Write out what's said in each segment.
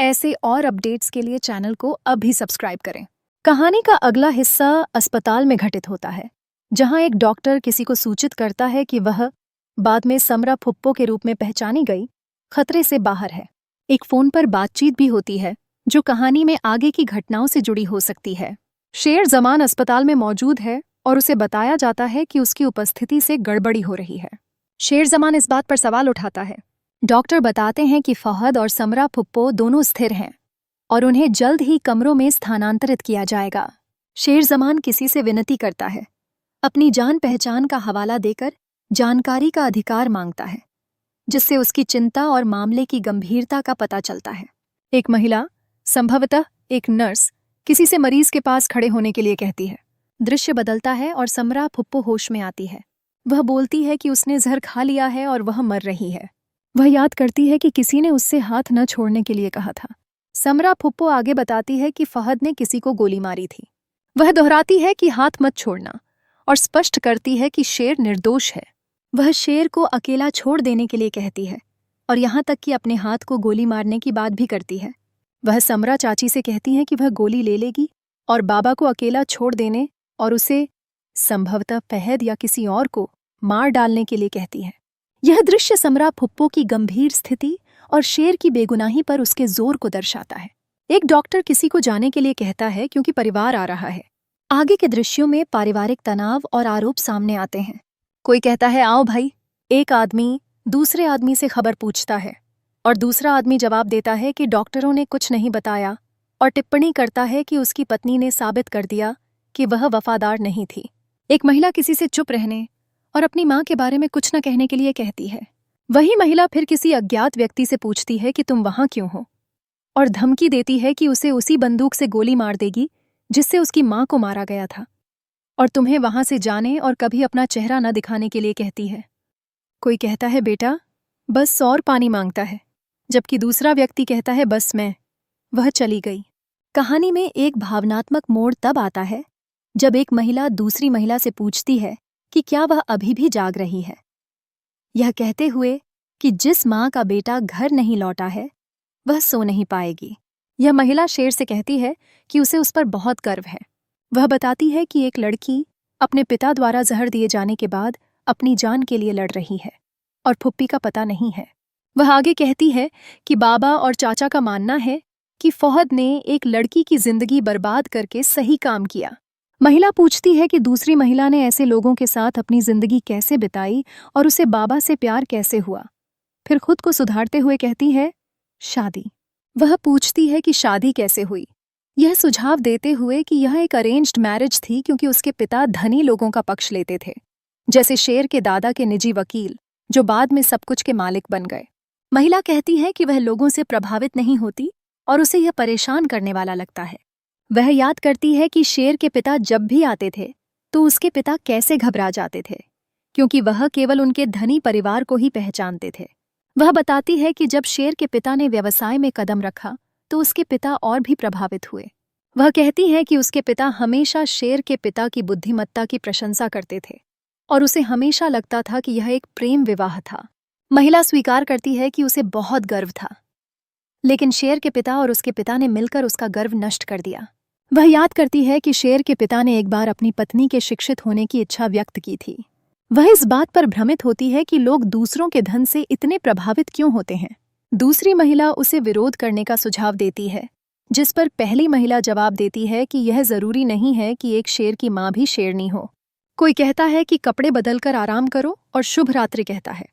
ऐसे और अपडेट्स के लिए चैनल को अभी सब्सक्राइब करें। कहानी का अगला हिस्सा अस्पताल में घटित होता है, जहां एक डॉक्टर किसी को सूचित करता है कि वह बाद में समरा फुप्पो के रूप में पहचानी गई खतरे से बाहर है। एक फोन पर बातचीत भी होती है जो कहानी में आगे की घटनाओं से जुड़ी हो सकती है। शेर जमान अस्पताल में मौजूद है और उसे बताया जाता है कि उसकी उपस्थिति से गड़बड़ी हो रही है। शेर जमान इस बात पर सवाल उठाता है। डॉक्टर बताते हैं कि फहद और समरा फुप्पो दोनों स्थिर हैं और उन्हें जल्द ही कमरों में स्थानांतरित किया जाएगा। शेर जमान किसी से विनती करता है, अपनी जान पहचान का हवाला देकर जानकारी का अधिकार मांगता है, जिससे उसकी चिंता और मामले की गंभीरता का पता चलता है। एक महिला, संभवतः एक नर्स, किसी से मरीज के पास खड़े होने के लिए कहती है। दृश्य बदलता है और समरा फुप्पो होश में आती है। वह बोलती है कि उसने जहर खा लिया है और वह मर रही है। वह याद करती है कि किसी ने उससे हाथ न छोड़ने के लिए कहा था। समरा फुप्पो आगे बताती है कि फहद ने किसी को गोली मारी थी। वह दोहराती है कि हाथ मत छोड़ना और स्पष्ट करती है कि शेर निर्दोष है। वह शेर को अकेला छोड़ देने के लिए कहती है और यहाँ तक कि अपने हाथ को गोली मारने की बात भी करती है। वह समरा चाची से कहती है कि वह गोली ले लेगी और बाबा को अकेला छोड़ देने और उसे संभवतः फहद या किसी और को मार डालने के लिए कहती है। यह दृश्य समरा फुप्पो की गंभीर स्थिति और शेर की बेगुनाही पर उसके जोर को दर्शाता है। एक डॉक्टर किसी को जाने के लिए कहता है क्योंकि परिवार आ रहा है। आगे के दृश्यों में पारिवारिक तनाव और आरोप सामने आते हैं। कोई कहता है, आओ भाई। एक आदमी दूसरे आदमी से खबर पूछता है और दूसरा आदमी जवाब देता है कि डॉक्टरों ने कुछ नहीं बताया और टिप्पणी करता है कि उसकी पत्नी ने साबित कर दिया कि वह वफादार नहीं थी। एक महिला किसी से चुप रहने और अपनी माँ के बारे में कुछ न कहने के लिए कहती है। वही महिला फिर किसी अज्ञात व्यक्ति से पूछती है कि तुम वहां क्यों हो, और धमकी देती है कि उसे उसी बंदूक से गोली मार देगी जिससे उसकी माँ को मारा गया था, और तुम्हें वहां से जाने और कभी अपना चेहरा न दिखाने के लिए कहती है। कोई कहता है, बेटा बस और पानी मांगता है, जबकि दूसरा व्यक्ति कहता है, बस मैं। वह चली गई। कहानी में एक भावनात्मक मोड़ तब आता है जब एक महिला दूसरी महिला से पूछती है कि क्या वह अभी भी जाग रही है, यह कहते हुए कि जिस माँ का बेटा घर नहीं लौटा है वह सो नहीं पाएगी। यह महिला शेर से कहती है कि उसे उस पर बहुत गर्व है। वह बताती है कि एक लड़की अपने पिता द्वारा जहर दिए जाने के बाद अपनी जान के लिए लड़ रही है और फुप्पी का पता नहीं है। वह आगे कहती है कि बाबा और चाचा का मानना है कि फहद ने एक लड़की की जिंदगी बर्बाद करके सही काम किया। महिला पूछती है कि दूसरी महिला ने ऐसे लोगों के साथ अपनी जिंदगी कैसे बिताई और उसे बाबा से प्यार कैसे हुआ। फिर खुद को सुधारते हुए कहती है, शादी। वह पूछती है कि शादी कैसे हुई, यह सुझाव देते हुए कि यह एक अरेंज्ड मैरिज थी क्योंकि उसके पिता धनी लोगों का पक्ष लेते थे, जैसे शेर के दादा के निजी वकील जो बाद में सब कुछ के मालिक बन गए। महिला कहती है कि वह लोगों से प्रभावित नहीं होती और उसे यह परेशान करने वाला लगता है। वह याद करती है कि शेर के पिता जब भी आते थे तो उसके पिता कैसे घबरा जाते थे, क्योंकि वह केवल उनके धनी परिवार को ही पहचानते थे। वह बताती है कि जब शेर के पिता ने व्यवसाय में कदम रखा तो उसके पिता और भी प्रभावित हुए। वह कहती है कि उसके पिता हमेशा शेर के पिता की बुद्धिमत्ता की प्रशंसा करते थे और उसे हमेशा लगता था कि यह एक प्रेम विवाह था। महिला स्वीकार करती है कि उसे बहुत गर्व था, लेकिन शेर के पिता और उसके पिता ने मिलकर उसका गर्व नष्ट कर दिया। वह याद करती है कि शेर के पिता ने एक बार अपनी पत्नी के शिक्षित होने की इच्छा व्यक्त की थी। वह इस बात पर भ्रमित होती है कि लोग दूसरों के धन से इतने प्रभावित क्यों होते हैं। दूसरी महिला उसे विरोध करने का सुझाव देती है, जिस पर पहली महिला जवाब देती है कि यह जरूरी नहीं है कि एक शेर की माँ भी शेरनी हो। कोई कहता है कि कपड़े बदलकर आराम करो और शुभ रात्रि कहता है।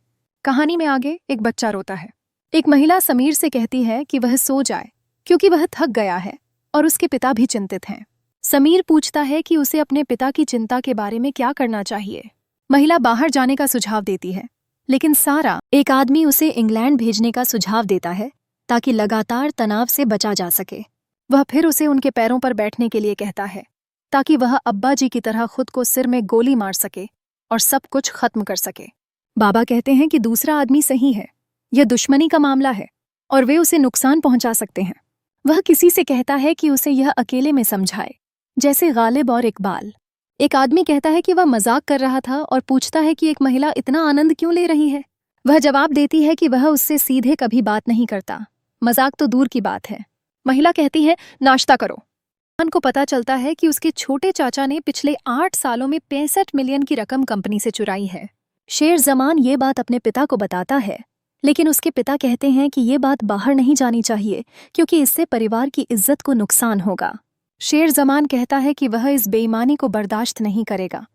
कहानी में आगे एक बच्चा रोता है। एक महिला समीर से कहती है कि वह सो जाए क्योंकि वह थक गया है और उसके पिता भी चिंतित हैं। समीर पूछता है कि उसे अपने पिता की चिंता के बारे में क्या करना चाहिए। महिला बाहर जाने का सुझाव देती है, लेकिन सारा, एक आदमी, उसे इंग्लैंड भेजने का सुझाव देता है ताकि लगातार तनाव से बचा जा सके। वह फिर उसे उनके पैरों पर बैठने के लिए कहता है ताकि वह अब्बा जी की तरह खुद को सिर में गोली मार सके और सब कुछ खत्म कर सके। बाबा कहते हैं कि दूसरा आदमी सही है, यह दुश्मनी का मामला है और वे उसे नुकसान पहुंचा सकते हैं। वह किसी से कहता है कि उसे यह अकेले में समझाए, जैसे गालिब और इकबाल। एक आदमी कहता है कि वह मजाक कर रहा था और पूछता है कि एक महिला इतना आनंद क्यों ले रही है। वह जवाब देती है कि वह उससे सीधे कभी बात नहीं करता मजाक तो दूर की बात है। महिला कहती है, नाश्ता करो। जवान को पता चलता है कि उसके छोटे चाचा ने पिछले 8 सालों में 65 मिलियन की रकम कंपनी से चुराई है। शेर जमान ये बात अपने पिता को बताता है, लेकिन उसके पिता कहते हैं कि ये बात बाहर नहीं जानी चाहिए क्योंकि इससे परिवार की इज्जत को नुकसान होगा। शेर जमान कहता है कि वह इस बेईमानी को बर्दाश्त नहीं करेगा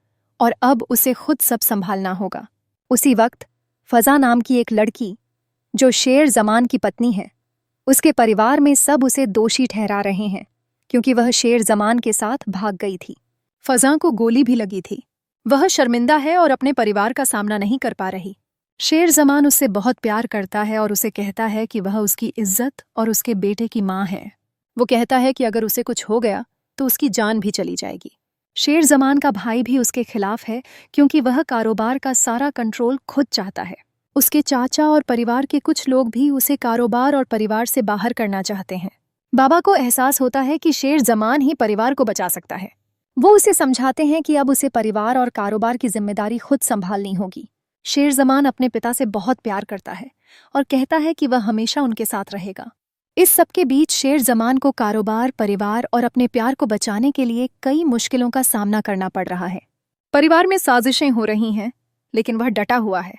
और अब उसे खुद सब संभालना होगा। उसी वक्त फजा नाम की एक लड़की, जो शेर जमान की पत्नी है, उसके परिवार में सब उसे दोषी ठहरा रहे हैं क्योंकि वह शेर जमान के साथ भाग गई थी। फजा को गोली भी लगी थी। वह शर्मिंदा है और अपने परिवार का सामना नहीं कर पा रही। शेर जमान उससे बहुत प्यार करता है और उसे कहता है कि वह उसकी इज्जत और उसके बेटे की माँ है। वो कहता है कि अगर उसे कुछ हो गया तो उसकी जान भी चली जाएगी। शेर जमान का भाई भी उसके खिलाफ है क्योंकि वह कारोबार का सारा कंट्रोल खुद चाहता है। उसके चाचा और परिवार के कुछ लोग भी उसे कारोबार और परिवार से बाहर करना चाहते हैं। बाबा को एहसास होता है कि शेर जमान ही परिवार को बचा सकता है। वो उसे समझाते हैं कि अब उसे परिवार और कारोबार की जिम्मेदारी खुद संभालनी होगी। शेर जमान अपने पिता से बहुत प्यार करता है और कहता है कि वह हमेशा उनके साथ रहेगा। इस सब के बीच शेर जमान को कारोबार, परिवार और अपने प्यार को बचाने के लिए कई मुश्किलों का सामना करना पड़ रहा है। परिवार में साजिशें हो रही हैं, लेकिन वह डटा हुआ है।